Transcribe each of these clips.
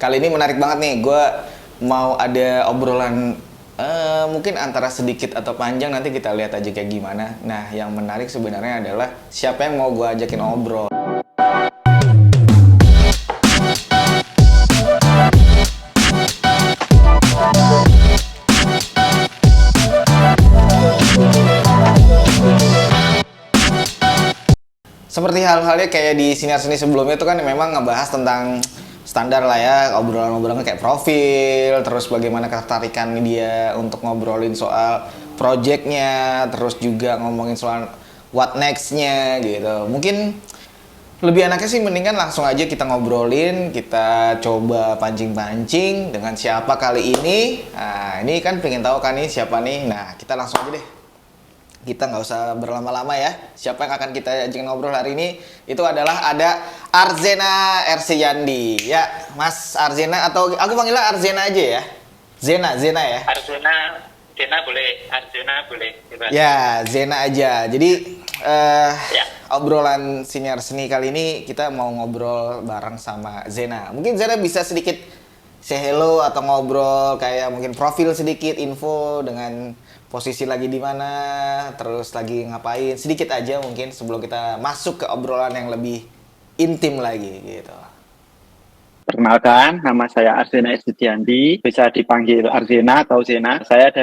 Kali ini menarik banget nih, gue mau ada obrolan mungkin antara sedikit atau panjang, nanti kita lihat aja kayak gimana. Nah, yang menarik sebenarnya adalah siapa yang mau gue ajakin obrol. Seperti hal-halnya kayak di sinar seni sebelumnya itu kan memang ngebahas tentang standar lah ya, obrolan-obrolan kayak profil, terus bagaimana ketertarikan dia untuk ngobrolin soal projectnya, terus juga ngomongin soal what next-nya gitu. Mungkin lebih enaknya sih mendingan langsung aja kita ngobrolin, kita coba pancing-pancing dengan siapa kali ini. Nah, ini kan pengen tahu kan nih siapa nih. Nah, kita langsung aja deh. Kita nggak usah berlama-lama ya. Siapa yang akan kita ajakin ngobrol hari ini? Itu adalah ada Arzena Ersiyandi. Ya, Mas Arzena, atau aku panggilnya Arzena aja ya. Zena ya. Zena boleh, Arjuna boleh. Bebas. Ya, Zena aja. Jadi Ya. obrolan siniar seni kali ini kita mau ngobrol bareng sama Zena. Mungkin Zena bisa sedikit say hello atau ngobrol kayak mungkin profil sedikit, info dengan posisi lagi di mana, terus lagi ngapain, sedikit aja mungkin sebelum kita masuk ke obrolan yang lebih intim lagi gitu. Perkenalkan, nama saya Arzena Estidiandi, bisa dipanggil Arzena atau Zena. Saya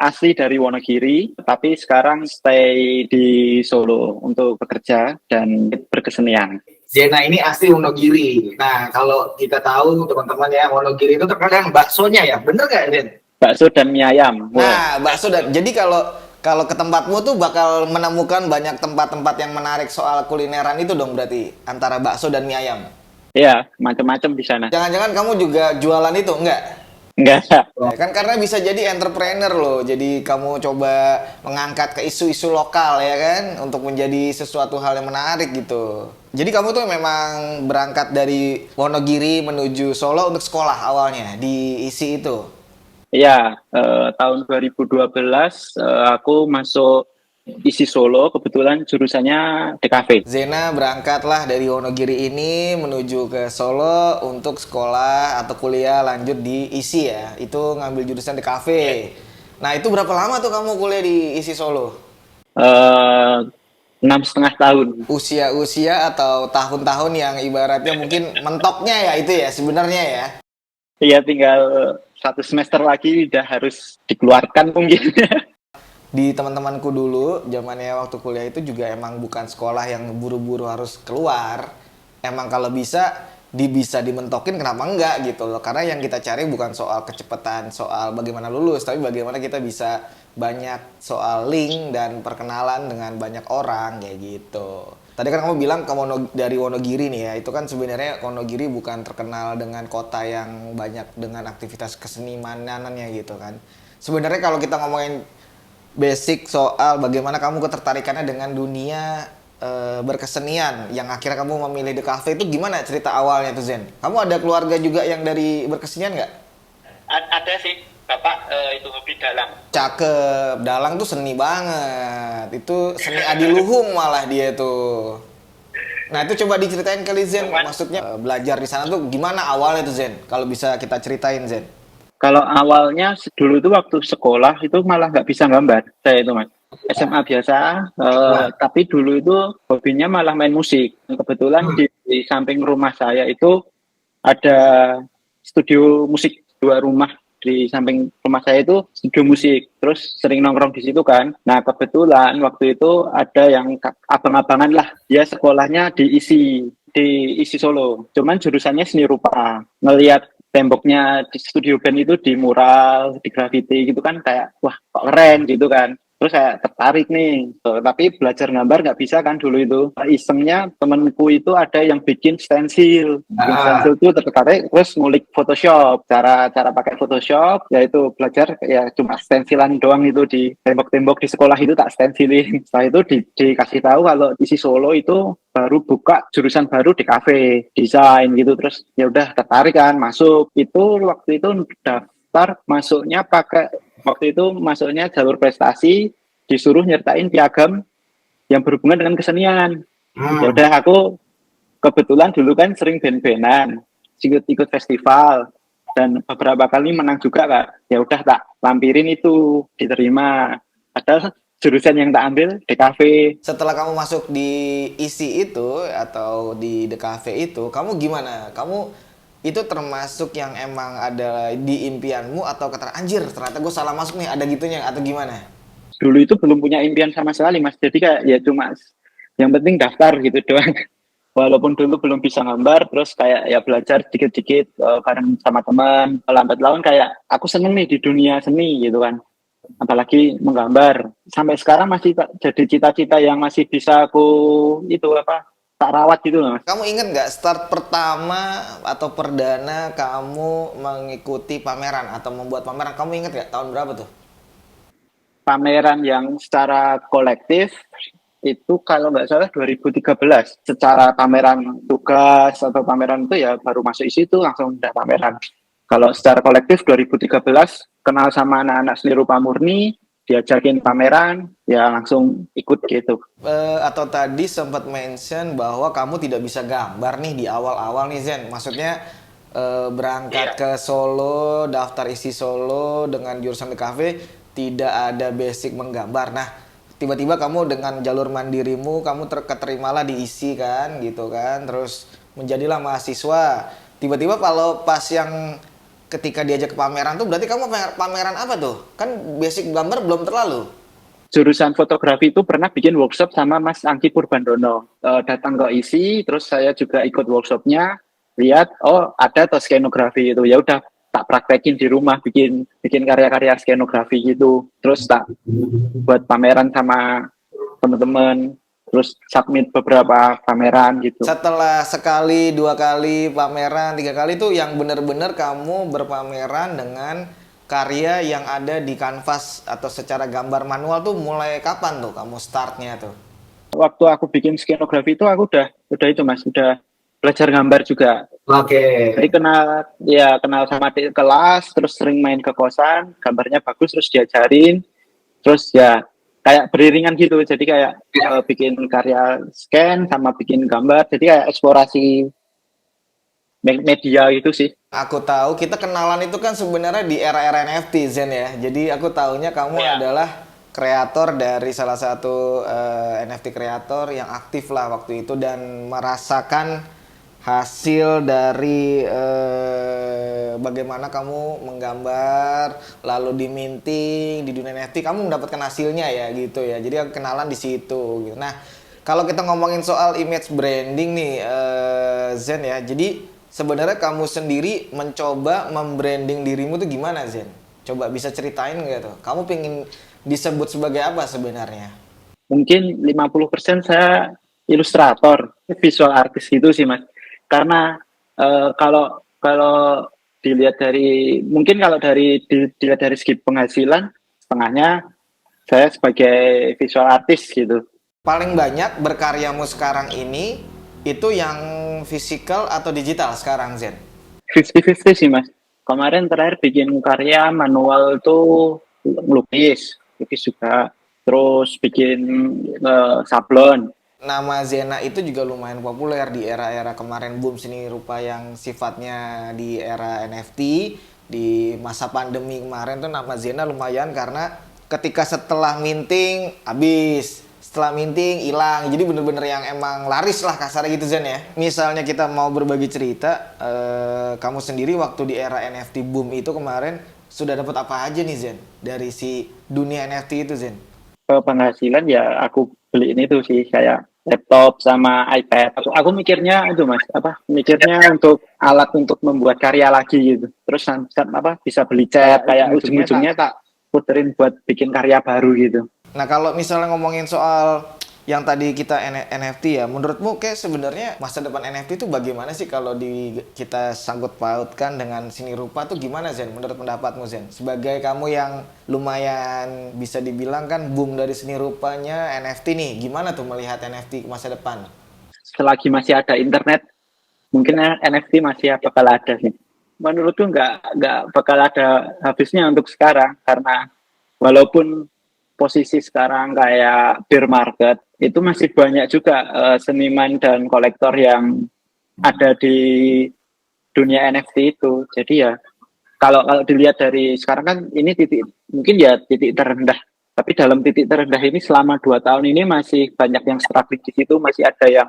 asli dari Wonogiri, tapi sekarang stay di Solo untuk bekerja dan berkesenian. Zena ini asli Wonogiri. Nah, kalau kita tahu teman-teman ya, Wonogiri itu terkenal dengan baksonya ya, bener nggak Zen? Bakso dan mie ayam. Nah, bakso dan jadi kalau ke tempatmu tuh bakal menemukan banyak tempat-tempat yang menarik soal kulineran itu dong berarti antara bakso dan mie ayam. Iya, macam-macam di sana. Jangan-jangan kamu juga jualan itu enggak? Enggak. Ya, kan karena bisa jadi entrepreneur loh. Jadi kamu coba mengangkat ke isu-isu lokal ya kan untuk menjadi sesuatu hal yang menarik gitu. Jadi kamu tuh memang berangkat dari Wonogiri menuju Solo untuk sekolah awalnya di ISI itu. Iya, tahun 2012 aku masuk ISI Solo, kebetulan jurusannya DKV. Zena berangkatlah dari Wonogiri ini menuju ke Solo untuk sekolah atau kuliah lanjut di ISI ya. Itu ngambil jurusan di kafe. Nah, itu berapa lama tuh kamu kuliah di ISI Solo? 6,5 tahun. Usia-usia atau tahun-tahun yang ibaratnya mungkin mentoknya ya itu ya sebenarnya ya. Iya, tinggal 1 semester lagi udah harus dikeluarkan mungkin. Di teman-temanku dulu zamannya waktu kuliah itu juga emang bukan sekolah yang buru-buru harus keluar. Emang kalau bisa dimentokin kenapa enggak gitu loh. Karena yang kita cari bukan soal kecepatan, soal bagaimana lulus, tapi bagaimana kita bisa banyak soal link dan perkenalan dengan banyak orang kayak gitu. Tadi kan kamu bilang kamu dari Wonogiri nih ya. Itu kan sebenarnya Wonogiri bukan terkenal dengan kota yang banyak dengan aktivitas kesenimanannya gitu kan. Sebenarnya kalau kita ngomongin basic soal bagaimana kamu ketertarikannya dengan dunia berkesenian yang akhirnya kamu memilih The Cafe itu gimana cerita awalnya tuh Zen? Kamu ada keluarga juga yang dari berkesenian nggak? Ada sih, Bapak itu hobi dalang. Cakep, dalang tuh seni banget. Itu seni adiluhung malah dia tuh. Nah itu coba diceritain kali Zen, maksudnya belajar di sana tuh gimana awalnya tuh Zen? Kalau bisa kita ceritain Zen. Kalau awalnya dulu itu waktu sekolah itu malah nggak bisa gambar, saya itu Mas. SMA biasa, tapi dulu itu hobinya malah main musik. Kebetulan di samping rumah saya itu ada studio musik, 2 rumah di samping rumah saya itu studio musik. Terus sering nongkrong di situ kan. Nah kebetulan waktu itu ada yang abang-abangan lah, dia sekolahnya di ISI Solo. Cuman jurusannya seni rupa. Ngelihat temboknya di studio band itu di mural, di graffiti gitu kan kayak wah kok keren gitu kan. Terus saya tertarik nih, tapi belajar gambar nggak bisa kan dulu itu. Isengnya temenku itu ada yang bikin stensil. Bikin stensil itu tertarik, terus ngulik Photoshop. Cara pakai Photoshop, yaitu belajar ya cuma stensilan doang itu di tembok-tembok di sekolah itu tak stensilin. Setelah itu dikasih tahu kalau di Solo itu baru buka jurusan baru di kafe desain gitu, terus ya udah tertarik kan masuk. Itu waktu itu daftar masuknya waktu itu masuknya jalur prestasi, disuruh nyertain piagam yang berhubungan dengan kesenian. Ya udah aku kebetulan dulu kan sering band-bandan. ikut festival dan beberapa kali menang juga Kak. Ya udah tak lampirin itu diterima. Padahal jurusan yang tak ambil DKV. Setelah kamu masuk di isi itu atau di The Cafe itu, kamu gimana? Kamu itu termasuk yang emang ada di impianmu atau kata anjir ternyata gue salah masuk nih, ada gitunya atau gimana? Dulu itu belum punya impian sama sekali Mas. Jadi kayak ya cuma yang penting daftar gitu doang. Walaupun dulu belum bisa gambar, terus kayak ya belajar dikit-dikit bareng sama teman, lambat laun kayak aku seneng nih di dunia seni gitu kan. Apalagi menggambar. Sampai sekarang masih jadi cita-cita yang masih bisa aku itu apa tak rawat gitu loh Mas. Kamu inget nggak start pertama atau perdana kamu mengikuti pameran atau membuat pameran? Kamu inget nggak tahun berapa tuh? Pameran yang secara kolektif itu kalau nggak salah 2013 secara pameran tugas atau pameran itu ya baru masuk isi itu langsung udah pameran. Kalau secara kolektif 2013 kenal sama anak-anak seni rupa murni, diajakin pameran, ya langsung ikut gitu. Atau tadi sempat mention bahwa kamu tidak bisa gambar nih di awal-awal nih Zen. Maksudnya berangkat ke Solo, daftar isi Solo dengan jurusan di kafe, tidak ada basic menggambar. Nah, tiba-tiba kamu dengan jalur mandirimu, kamu keterimalah di isi kan, gitu kan. Terus menjadilah mahasiswa. Tiba-tiba kalau pas yang ketika diajak ke pameran tuh berarti kamu pameran apa tuh? Kan basic gambar belum terlalu. Jurusan fotografi itu pernah bikin workshop sama Mas Angki Purbandono. Datang ke isi, terus saya juga ikut workshopnya, lihat, oh ada atau skenografi itu. Ya udah tak praktekin di rumah, bikin karya-karya skenografi gitu. Terus tak buat pameran sama teman-teman, terus submit beberapa pameran gitu. Setelah sekali, dua kali pameran, tiga kali tuh yang bener-bener kamu berpameran dengan karya yang ada di kanvas atau secara gambar manual tuh mulai kapan tuh kamu startnya tuh? Waktu aku bikin skenografi itu aku udah itu Mas, udah belajar gambar juga. Oke. Jadi kenal sama adik kelas, terus sering main ke kosan, gambarnya bagus terus diajarin, terus ya kayak beriringan gitu. Jadi kayak bikin karya scan sama bikin gambar, jadi kayak eksplorasi media gitu sih. Aku tahu kita kenalan itu kan sebenarnya di era-era NFT Zen ya. Jadi aku tahunya kamu adalah kreator dari salah satu NFT kreator yang aktif lah waktu itu dan merasakan hasil dari bagaimana kamu menggambar lalu diminting di dunia NFT kamu mendapatkan hasilnya ya gitu ya. Jadi aku kenalan di situ gitu. Nah, kalau kita ngomongin soal image branding nih Zen ya. Jadi sebenarnya kamu sendiri mencoba membranding dirimu tuh gimana Zen? Coba bisa ceritain nggak tuh? Kamu pengen disebut sebagai apa sebenarnya? Mungkin 50% saya ilustrator, visual artist gitu sih Mas. Karena kalau kalau dilihat dari mungkin kalau dilihat dari segi penghasilan setengahnya saya sebagai visual artist gitu. Paling banyak berkaryamu sekarang ini itu yang fisikal atau digital sekarang Zen? 50-50 sih Mas. Kemarin terakhir bikin karya manual tuh lukis juga. Terus bikin sablon. Nama Zena itu juga lumayan populer di era-era kemarin boom seni rupa yang sifatnya di era NFT. Di masa pandemi kemarin tuh nama Zena lumayan karena ketika setelah minting habis, setelah minting hilang. Jadi bener-bener yang emang laris lah kasarnya gitu Zen ya. Misalnya kita mau berbagi cerita, kamu sendiri waktu di era NFT boom itu kemarin sudah dapat apa aja nih Zen dari si dunia NFT itu Zen? Penghasilan ya aku beliin itu sih kayak laptop sama iPad. Aku mikirnya itu Mas, mikirnya untuk alat untuk membuat karya lagi gitu. Terus bisa beli cat kayak ujung-ujungnya tak puterin buat bikin karya baru gitu. Nah kalau misalnya ngomongin soal yang tadi kita NFT ya, menurutmu kayak sebenarnya masa depan NFT itu bagaimana sih kalau kita sangkut pautkan dengan seni rupa tuh gimana Zen? Menurut pendapatmu Zen? Sebagai kamu yang lumayan bisa dibilang kan boom dari seni rupanya NFT nih, gimana tuh melihat NFT masa depan? Selagi masih ada internet, mungkin NFT masih bakal ada sih. Menurutku nggak bakal ada habisnya untuk sekarang karena walaupun posisi sekarang kayak bear market itu masih banyak juga seniman dan kolektor yang ada di dunia NFT itu. Jadi ya kalau kalau dilihat dari sekarang kan ini titik mungkin ya titik terendah. Tapi dalam titik terendah ini selama 2 tahun ini masih banyak yang struggling di situ, masih ada yang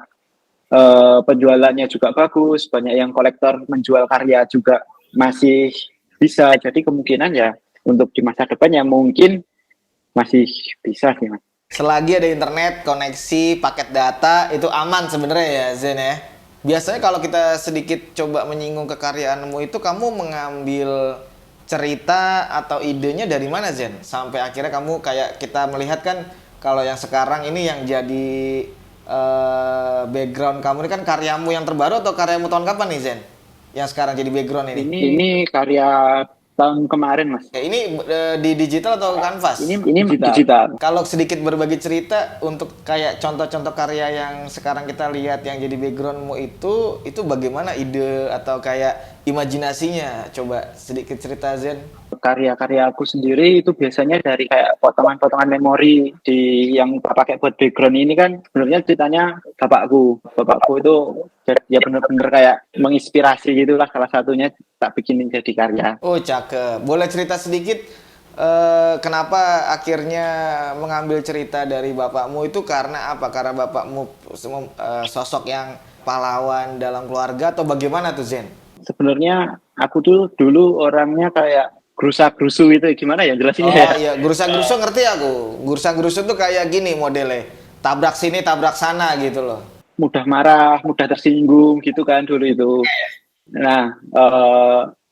penjualannya juga bagus, banyak yang kolektor menjual karya juga masih bisa. Jadi kemungkinan ya untuk di masa depan ya mungkin masih bisa sih Mas. Selagi ada internet, koneksi, paket data, itu aman sebenarnya ya Zen ya. Biasanya kalau kita sedikit coba menyinggung kekaryaanmu itu, kamu mengambil cerita atau idenya dari mana Zen? Sampai akhirnya kamu kayak kita melihat kan, kalau yang sekarang ini yang jadi background kamu ini kan karyamu yang terbaru atau karyamu tahun kapan nih Zen? Yang sekarang jadi background ini? Ini karya tahun kemarin Mas. Ya, ini di digital atau kanvas? Ini digital. Kalau sedikit berbagi cerita untuk kayak contoh-contoh karya yang sekarang kita lihat yang jadi backgroundmu itu bagaimana ide atau kayak imajinasinya? Coba sedikit cerita Zen. Karya-karya aku sendiri itu biasanya dari kayak potongan-potongan memori di yang tak pakai buat background ini kan sebenarnya ceritanya bapakku itu ya bener-bener kayak menginspirasi gitulah, salah satunya tak bikinin jadi karya. Oh cakep. Boleh cerita sedikit kenapa akhirnya mengambil cerita dari bapakmu itu karena apa? Karena bapakmu sosok yang pahlawan dalam keluarga atau bagaimana tuh Zen? Sebenarnya aku tuh dulu orangnya kayak gerusa-gerusu itu, gimana ya jelasinnya ya? Oh iya, gerusa-gerusu ngerti aku. Gerusa-gerusu tuh kayak gini modelnya. Tabrak sini, tabrak sana gitu loh. Mudah marah, mudah tersinggung gitu kan dulu itu. Nah,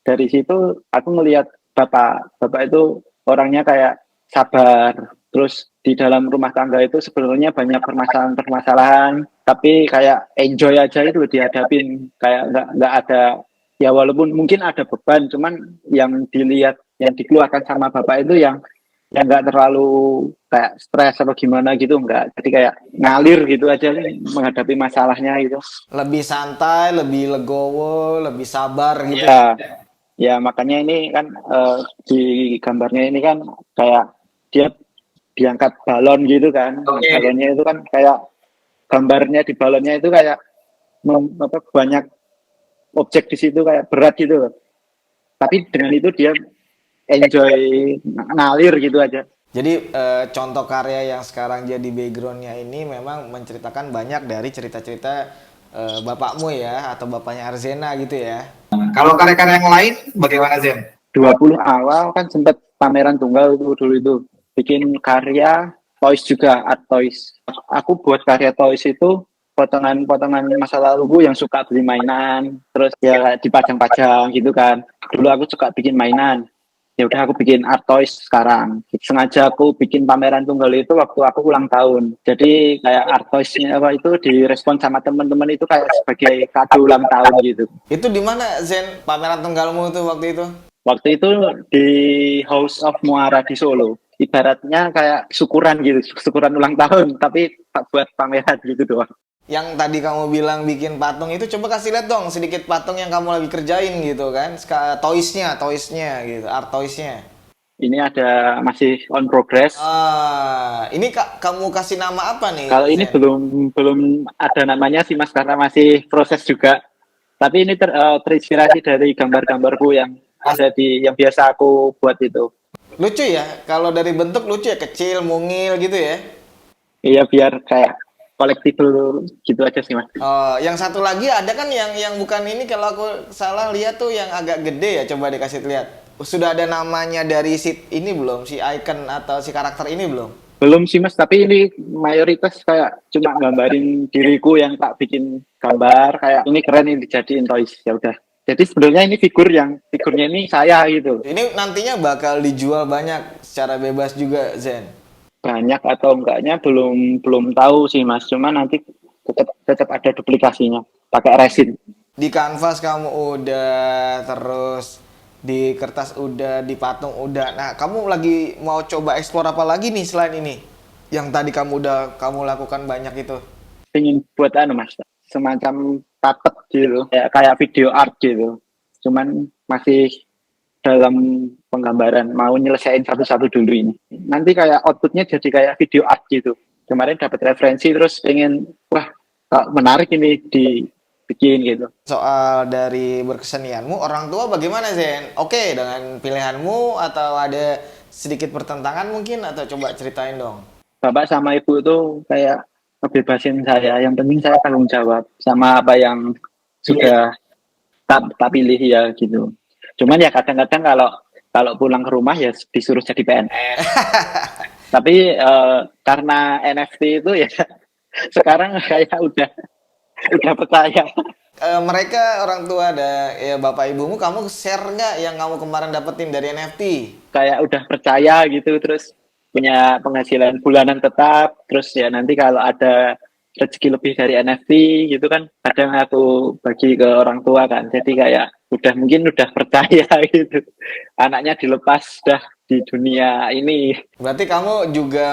dari situ aku ngelihat bapak itu orangnya kayak sabar. Terus di dalam rumah tangga itu sebenarnya banyak permasalahan-permasalahan, tapi kayak enjoy aja itu dihadapin, kayak nggak ada, ya walaupun mungkin ada beban, cuman yang dilihat yang dikeluarkan sama bapak itu yang nggak terlalu kayak stres atau gimana gitu, nggak, jadi kayak ngalir gitu aja menghadapi masalahnya gitu. Lebih santai, lebih legowo, lebih sabar gitu. Ya, ya makanya ini kan di gambarnya ini kan kayak dia diangkat balon gitu kan. Balonnya itu kan kayak gambarnya di balonnya itu kayak banyak objek di situ kayak berat gitu. Tapi dengan itu dia enjoy ngalir gitu aja. Jadi contoh karya yang sekarang jadi backgroundnya ini memang menceritakan banyak dari cerita-cerita bapakmu ya atau bapaknya Arzena gitu ya. Kalau karya-karya yang lain bagaimana Zen? 20 awal kan sempat pameran tunggal itu dulu itu. Bikin karya toys juga, art toys. Aku buat karya toys itu potongan-potongan masa laluku yang suka beli mainan, terus ya kayak dipajang-pajang gitu kan. Dulu aku suka bikin mainan. Ya udah aku bikin art toys sekarang. Sengaja aku bikin pameran tunggal itu waktu aku ulang tahun. Jadi kayak art toysnya apa itu direspon sama teman-teman itu kayak sebagai kado ulang tahun gitu. Itu di mana Zen pameran tunggalmu tuh waktu itu? Waktu itu di House of Muara di Solo. Ibaratnya kayak syukuran gitu, syukuran ulang tahun, tapi buat pameran gitu doang. Yang tadi kamu bilang bikin patung itu, coba kasih lihat dong sedikit patung yang kamu lagi kerjain gitu kan. Toysnya gitu, art toysnya. Ini ada masih on progress. Ini kamu kasih nama apa nih? Kalau ini belum ada namanya sih Mas, karena masih proses juga. Tapi ini terinspirasi dari gambar-gambarku yang ada yang biasa aku buat itu. Lucu ya, kalau dari bentuk lucu ya, kecil, mungil gitu ya. Iya, biar kayak collectible gitu aja sih Mas. Yang satu lagi ada kan yang bukan ini, kalau aku salah lihat tuh yang agak gede ya, coba dikasih lihat. Sudah ada namanya dari si ini belum, si icon atau si karakter ini belum? Belum sih Mas, tapi ini mayoritas kayak cuma gambarin diriku yang tak bikin gambar, kayak ini keren ini dijadiin toys, ya udah. Jadi sebenarnya ini figurnya ini saya gitu. Ini nantinya bakal dijual banyak secara bebas juga Zen? Banyak atau enggaknya belum tahu sih Mas, cuma nanti tetap ada duplikasinya pakai resin. Di kanvas kamu udah, terus di kertas udah, di patung udah. Nah, kamu lagi mau coba eksplor apa lagi nih selain ini? Yang tadi kamu lakukan banyak itu. Ingin buat Mas, semacam tatet gitu, kayak video art gitu. Cuman masih dalam penggambaran, mau nyelesain satu-satu dulu ini. Nanti kayak outputnya jadi kayak video art gitu. Kemarin dapat referensi terus pengen, wah menarik ini bikin gitu. Soal dari berkesenianmu, orang tua bagaimana Zen? Oke dengan pilihanmu atau ada sedikit pertentangan mungkin atau coba ceritain dong. Bapak sama ibu tuh kayak ngebebasin saya, yang penting saya tanggung jawab sama apa yang sudah tak pilih ya gitu. Cuman ya kadang-kadang kalau kalau pulang ke rumah ya disuruh jadi PNS. Tapi karena NFT itu ya sekarang kayak udah percaya. Mereka orang tua ada ya bapak ibumu, kamu share nggak yang kamu kemarin dapetin dari NFT? Kayak udah percaya gitu, terus punya penghasilan bulanan tetap, terus ya nanti kalau ada rezeki lebih dari NFT gitu kan kadang aku bagi ke orang tua kan, jadi kayak mungkin udah percaya gitu anaknya dilepas dah di dunia ini. Berarti kamu juga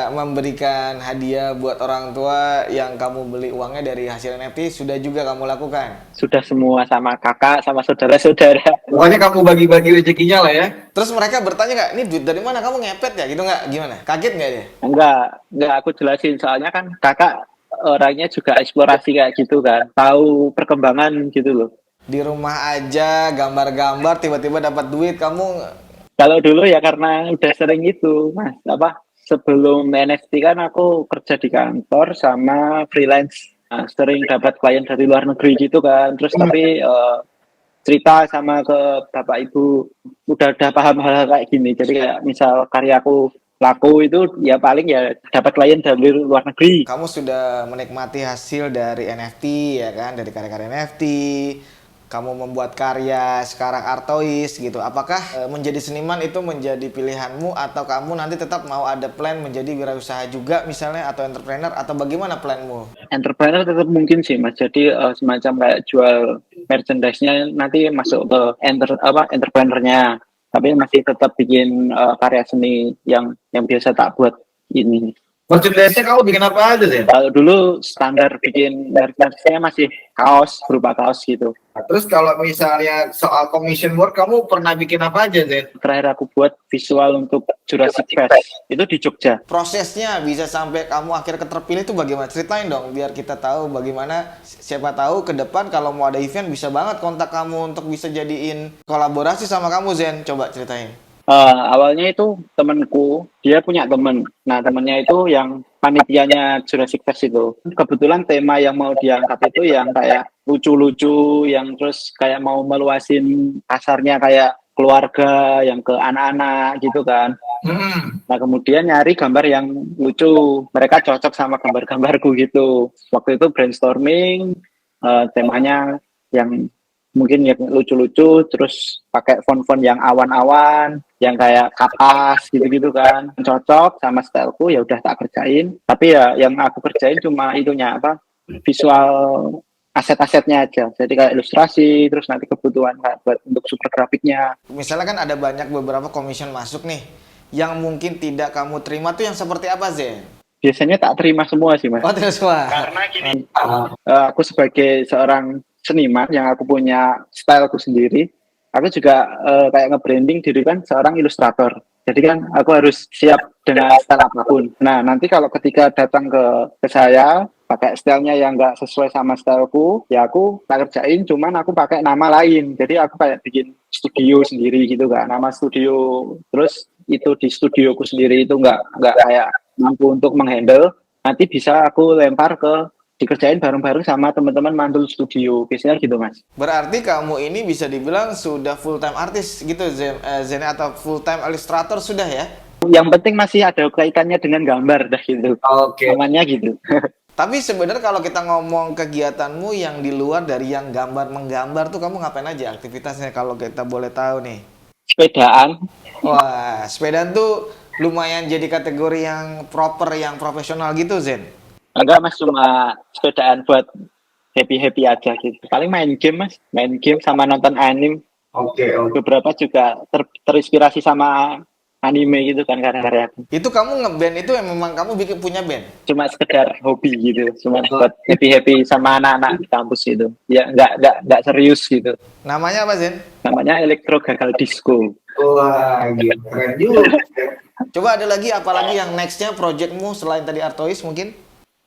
memberikan hadiah buat orang tua yang kamu beli uangnya dari hasil NFT sudah juga kamu lakukan. Sudah semua sama kakak sama saudara-saudara. Pokoknya kamu bagi-bagi rezekinya lah ya. Terus mereka bertanya nggak, ini duit dari mana kamu ngepet ya gitu nggak? Gimana? Kaget nggak dia? Enggak aku jelasin, soalnya kan kakak orangnya juga eksplorasi kayak gitu kan, tahu perkembangan gitu loh. Di rumah aja gambar-gambar tiba-tiba dapat duit kamu. Kalau dulu ya karena udah sering itu, Mas. Apa sebelum NFT kan aku kerja di kantor sama freelance. Nah, sering dapat klien dari luar negeri gitu kan. Terus tapi cerita sama ke bapak ibu udah paham hal-hal kayak gini. Jadi kayak misal karyaku laku itu ya paling ya dapat klien dari luar negeri. Kamu sudah menikmati hasil dari NFT ya kan, dari karya-karya NFT. Kamu membuat karya sekarang artois gitu. Apakah menjadi seniman itu menjadi pilihanmu atau kamu nanti tetap mau ada plan menjadi wirausaha juga misalnya atau entrepreneur atau bagaimana planmu? Entrepreneur tetap mungkin sih Mas. Jadi semacam kayak jual merchandise-nya nanti masuk ke entrepreneurnya. Tapi masih tetap bikin karya seni yang biasa tak buat ini. Merchandise-nya kamu bikin apa aja sih? Kalau dulu standar bikin merchandise-nya masih kaos, berupa kaos gitu. Terus kalau misalnya soal commission work, kamu pernah bikin apa aja Zen? Terakhir aku buat visual untuk Jurassic Fest itu di Jogja. Prosesnya bisa sampai kamu akhirnya terpilih itu bagaimana? Ceritain dong biar kita tahu bagaimana, siapa tahu ke depan kalau mau ada event bisa banget kontak kamu untuk bisa jadiin kolaborasi sama kamu Zen. Coba ceritain. Awalnya itu temenku, dia punya temen. Nah temennya itu yang panitianya Jurassic Fest itu. Kebetulan tema yang mau diangkat itu yang kayak lucu-lucu, yang terus kayak mau meluasin pasarnya kayak keluarga, yang ke anak-anak gitu kan. Nah kemudian nyari gambar yang lucu, mereka cocok sama gambar-gambarku gitu. Waktu itu brainstorming, temanya yang mungkin yang lucu-lucu, terus pakai font-font yang awan-awan, yang kayak kapas gitu-gitu kan, cocok sama styleku, ya udah tak kerjain. Tapi ya yang aku kerjain cuma itunya apa, visual aset-asetnya aja. Jadi kayak ilustrasi, terus nanti kebutuhan kayak buat untuk super grafiknya. Misalnya kan ada banyak beberapa commission masuk nih, yang mungkin tidak kamu terima tuh yang seperti apa Zen? Biasanya tak terima semua sih Mas. Oh terus wah. Karena gini, aku sebagai seorang seniman yang aku punya styleku sendiri, aku juga kayak nge-branding diri kan seorang ilustrator. Jadi kan aku harus siap dengan style apapun. Nah nanti kalau ketika datang ke saya pakai stylenya yang nggak sesuai sama styleku, ya aku tak kerjain. Cuman aku pakai nama lain. Jadi aku kayak bikin studio sendiri gitu kan, nama studio. Terus itu di studioku sendiri itu nggak kayak mampu untuk menghandle. Nanti bisa aku lempar ke dikerjain bareng-bareng sama teman-teman mantul studio, biasanya gitu Mas. Berarti kamu ini bisa dibilang sudah full time artis gitu Zen atau full time ilustrator sudah ya? Yang penting masih ada kaitannya dengan gambar dah gitu. Oke. Namanya gitu. Tapi sebenarnya kalau kita ngomong kegiatanmu yang di luar dari yang menggambar tuh kamu ngapain aja aktivitasnya kalau kita boleh tahu nih? Sepedaan. Wah, sepedaan tuh lumayan jadi kategori yang proper, yang profesional gitu Zen. Enggak Mas, cuma sepedaan buat happy-happy aja gitu. Paling main game Mas, main game sama nonton anime. Oke. Beberapa juga terinspirasi sama anime gitu kan karya-karya aku. Itu kamu ngeband itu memang kamu bikin punya band? Cuma sekedar hobi gitu, cuma buat happy-happy sama anak-anak di kampus gitu. Ya enggak serius gitu. Namanya apa Zen? Namanya Elektro Gagal Disco. Wah, gitu. Keren juga. Coba ada lagi apalagi yang nextnya projectmu selain tadi Artois mungkin?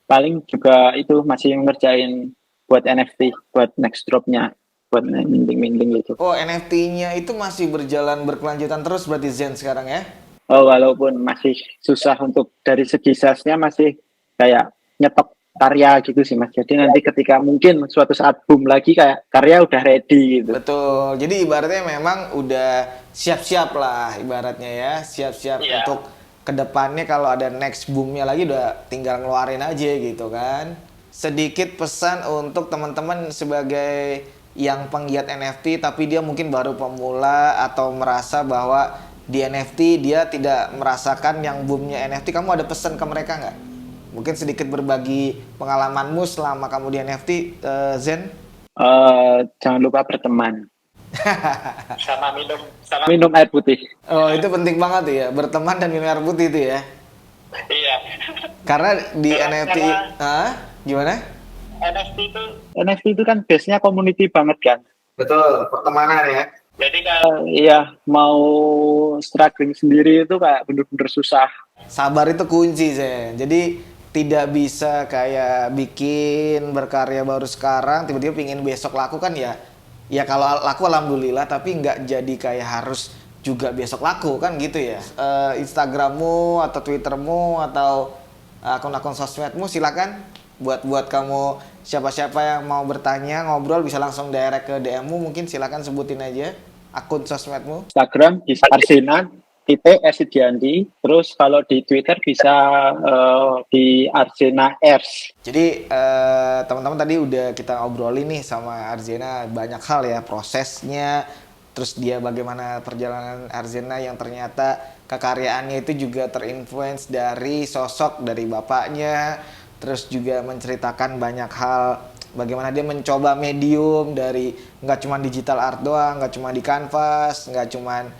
Paling juga itu masih ngerjain buat NFT, buat next drop-nya, buat minting-minting gitu. Oh, NFT-nya itu masih berkelanjutan terus berarti Zen sekarang ya? Oh, walaupun masih susah untuk dari segi size-nya masih kayak nyetok karya gitu sih Mas. Jadi nanti ketika mungkin suatu saat boom lagi kayak karya udah ready gitu. Betul. Jadi ibaratnya memang udah siap-siap lah ibaratnya ya, siap-siap Iya. untuk kedepannya kalau ada next boomnya lagi udah tinggal ngeluarin aja gitu kan. Sedikit pesan untuk teman-teman sebagai yang penggiat NFT tapi dia mungkin baru pemula atau merasa bahwa di NFT dia tidak merasakan yang boomnya NFT. Kamu ada pesan ke mereka nggak? Mungkin sedikit berbagi pengalamanmu selama kamu di NFT, Zen. Jangan lupa berteman. sama minum air putih. Oh, itu penting banget tuh ya, berteman dan minum air putih itu ya. Iya. Karena di NFT, gimana? NFT itu kan base-nya community banget kan. Betul, pertemanan ya. Jadi kalau iya mau struggling sendiri itu kayak bener-bener susah. Sabar itu kunci, Zen. Jadi tidak bisa kayak bikin berkarya baru sekarang, tiba-tiba pingin besok laku kan ya. Ya kalau laku alhamdulillah, tapi nggak jadi kayak harus juga besok laku kan gitu ya. Instagrammu atau Twittermu atau akun-akun sosmedmu silakan buat kamu siapa-siapa yang mau bertanya ngobrol bisa langsung direct ke DM-mu, mungkin silakan sebutin aja akun sosmedmu. Instagram di Arsena _Sidianti. Terus kalau di Twitter bisa di Arsena Ers. Jadi teman-teman tadi udah kita obrolin nih sama Arzena banyak hal ya, prosesnya, terus dia bagaimana perjalanan Arzena yang ternyata kekaryaannya itu juga terinfluence dari sosok dari bapaknya, terus juga menceritakan banyak hal bagaimana dia mencoba medium dari nggak cuma digital art doang, nggak cuma di kanvas, nggak cuma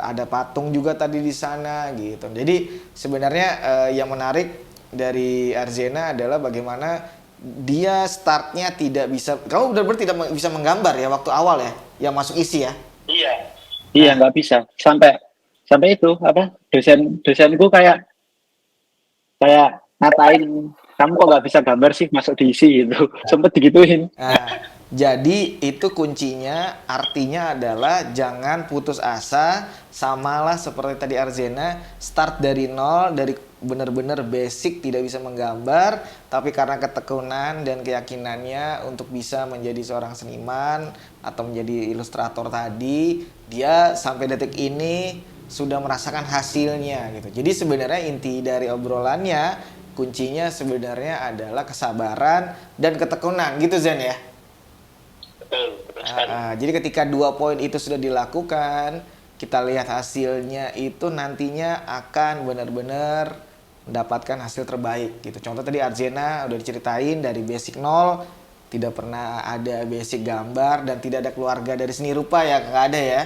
ada patung juga tadi di sana gitu. Jadi sebenarnya yang menarik dari Arzena adalah bagaimana dia startnya tidak bisa, kamu benar-benar tidak bisa menggambar ya waktu awal ya, yang masuk isi ya. Iya nggak bisa sampai itu apa dosenku kayak ngatain kamu kok nggak bisa gambar sih masuk diisi gitu. Sempet digituin. Nah, jadi itu kuncinya, artinya adalah jangan putus asa, samalah seperti tadi Arzena, start dari nol, dari benar-benar basic tidak bisa menggambar, tapi karena ketekunan dan keyakinannya untuk bisa menjadi seorang seniman atau menjadi ilustrator tadi, dia sampai detik ini sudah merasakan hasilnya gitu. Jadi sebenarnya inti dari obrolannya, kuncinya sebenarnya adalah kesabaran dan ketekunan gitu Zen ya. Jadi ketika 2 poin itu sudah dilakukan, kita lihat hasilnya itu nantinya akan benar-benar mendapatkan hasil terbaik gitu. Contoh tadi Arzena udah diceritain dari basic nol, tidak pernah ada basic gambar dan tidak ada keluarga dari seni rupa ya, nggak ada ya.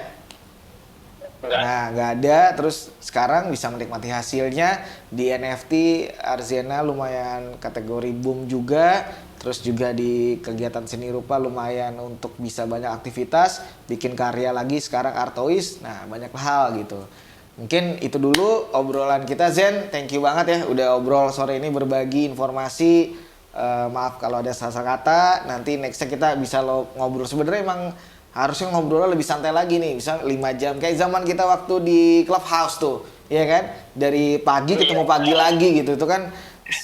Nah, nggak ada, terus sekarang bisa menikmati hasilnya di NFT. Arzena lumayan kategori boom juga, terus juga di kegiatan seni rupa lumayan untuk bisa banyak aktivitas, bikin karya lagi sekarang artois, nah banyak hal gitu. Mungkin itu dulu obrolan kita Zen, thank you banget ya udah obrol sore ini berbagi informasi. Maaf kalau ada salah kata, nanti nextnya kita bisa ngobrol. Sebenarnya emang harusnya ngobrolnya lebih santai lagi nih, bisa 5 jam kayak zaman kita waktu di Clubhouse tuh, ya kan? Dari pagi ketemu pagi lagi gitu, itu kan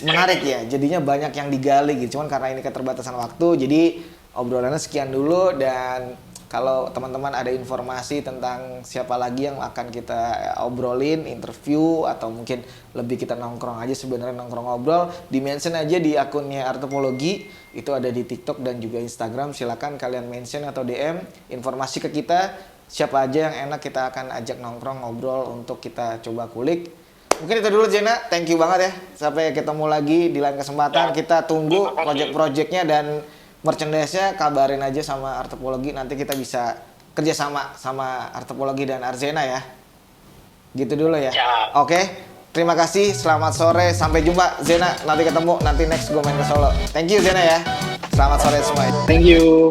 menarik ya. Jadinya banyak yang digali gitu. Cuman karena ini keterbatasan waktu, jadi obrolannya sekian dulu. Dan kalau teman-teman ada informasi tentang siapa lagi yang akan kita obrolin, interview, atau mungkin lebih kita nongkrong aja sebenarnya, nongkrong ngobrol, di-mention aja di akunnya Artopologi, itu ada di TikTok dan juga Instagram. Silakan kalian mention atau DM informasi ke kita, siapa aja yang enak kita akan ajak nongkrong ngobrol untuk kita coba kulik. Mungkin itu dulu Zena, thank you banget ya. Sampai ketemu lagi di lain kesempatan. Kita tunggu project-projectnya dan merchandise-nya, kabarin aja sama Artopologi, nanti kita bisa kerjasama sama Artopologi dan Arzena ya. Gitu dulu ya. Oke, terima kasih, selamat sore, sampai jumpa Zena, nanti ketemu, nanti next gue main ke Solo. Thank you Zena ya, selamat sore semua. Thank you.